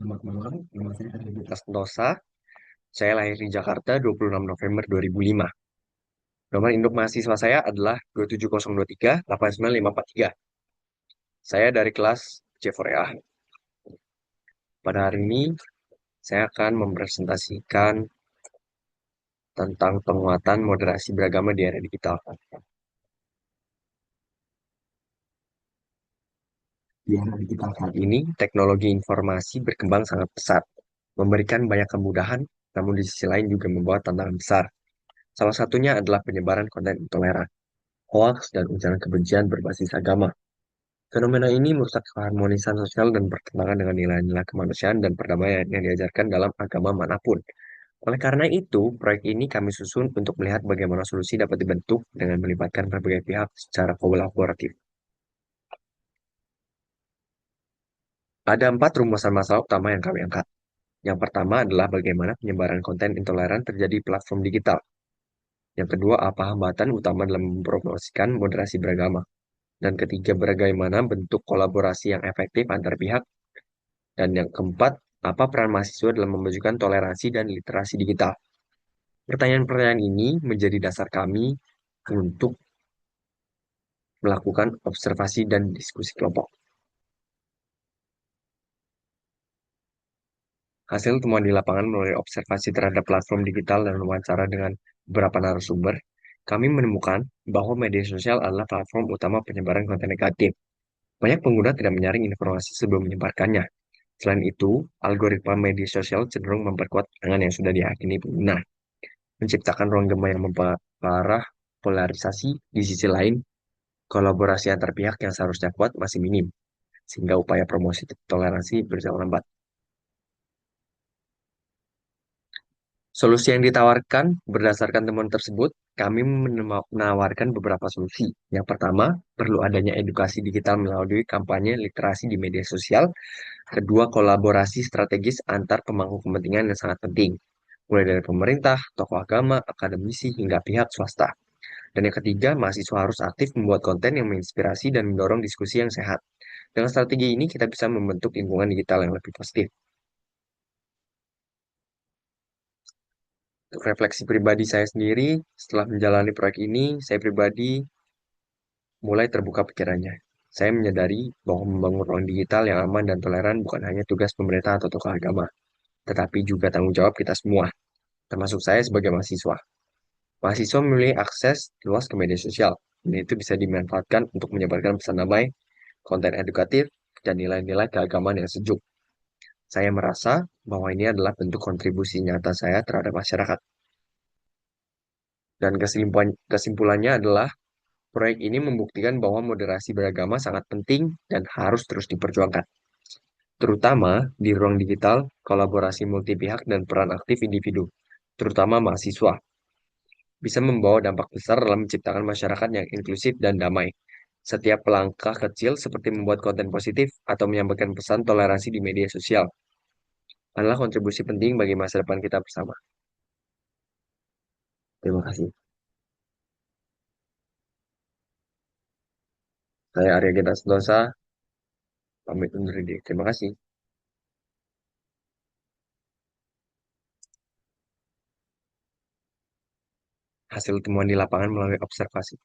Selamat malam, nama saya Arya Santosa. Saya lahir di Jakarta 26 November 2005. Nomor induk mahasiswa saya adalah 27023 89543. Saya dari kelas C4A. Pada hari ini, saya akan mempresentasikan tentang penguatan moderasi beragama di era digital. Di era digital saat ini, teknologi informasi berkembang sangat pesat, memberikan banyak kemudahan, namun di sisi lain juga membawa tantangan besar. Salah satunya adalah penyebaran konten intoleran, hoaks, dan ujaran kebencian berbasis agama. Fenomena ini merusak keharmonisan sosial dan bertentangan dengan nilai-nilai kemanusiaan dan perdamaian yang diajarkan dalam agama manapun. Oleh karena itu, proyek ini kami susun untuk melihat bagaimana solusi dapat dibentuk dengan melibatkan berbagai pihak secara kolaboratif. Ada 4 rumusan masalah utama yang kami angkat. Yang pertama adalah bagaimana penyebaran konten intoleran terjadi di platform digital. Yang kedua, apa hambatan utama dalam mempromosikan moderasi beragama. Dan ketiga, bagaimana bentuk kolaborasi yang efektif antar pihak. Dan yang keempat, apa peran mahasiswa dalam memajukan toleransi dan literasi digital? Pertanyaan-pertanyaan ini menjadi dasar kami untuk melakukan observasi dan diskusi kelompok. Hasil temuan di lapangan melalui observasi terhadap platform digital dan wawancara dengan beberapa narasumber, kami menemukan bahwa media sosial adalah platform utama penyebaran konten negatif. Banyak pengguna tidak menyaring informasi sebelum menyebarkannya. Selain itu, algoritma media sosial cenderung memperkuat pandangan yang sudah diyakini pengguna, menciptakan ruang gema yang memperparah polarisasi. Di sisi lain, kolaborasi antar pihak yang seharusnya kuat masih minim, sehingga upaya promosi toleransi berjalan lambat. Solusi yang ditawarkan berdasarkan temuan tersebut, kami menawarkan beberapa solusi. Yang pertama, perlu adanya edukasi digital melalui kampanye literasi di media sosial. Kedua, kolaborasi strategis antar pemangku kepentingan yang sangat penting, mulai dari pemerintah, tokoh agama, akademisi, hingga pihak swasta. Dan yang ketiga, mahasiswa harus aktif membuat konten yang menginspirasi dan mendorong diskusi yang sehat. Dengan strategi ini, kita bisa membentuk lingkungan digital yang lebih positif. Untuk refleksi pribadi saya sendiri, setelah menjalani proyek ini, saya pribadi mulai terbuka pikirannya. Saya menyadari bahwa membangun ruang digital yang aman dan toleran bukan hanya tugas pemerintah atau tokoh agama, tetapi juga tanggung jawab kita semua, termasuk saya sebagai mahasiswa. Mahasiswa memiliki akses luas ke media sosial, dan itu bisa dimanfaatkan untuk menyebarkan pesan damai, konten edukatif, dan nilai-nilai keagamaan yang sejuk. Saya merasa bahwa ini adalah bentuk kontribusi nyata saya terhadap masyarakat. Dan kesimpulannya adalah proyek ini membuktikan bahwa moderasi beragama sangat penting dan harus terus diperjuangkan, terutama di ruang digital, kolaborasi multi pihak dan peran aktif individu, terutama mahasiswa, bisa membawa dampak besar dalam menciptakan masyarakat yang inklusif dan damai. Setiap langkah kecil seperti membuat konten positif atau menyampaikan pesan toleransi di media sosial adalah kontribusi penting bagi masa depan kita bersama. Terima kasih. Saya Arya Gita Sentosa, pamit undur diri. Terima kasih. Hasil temuan di lapangan melalui observasi.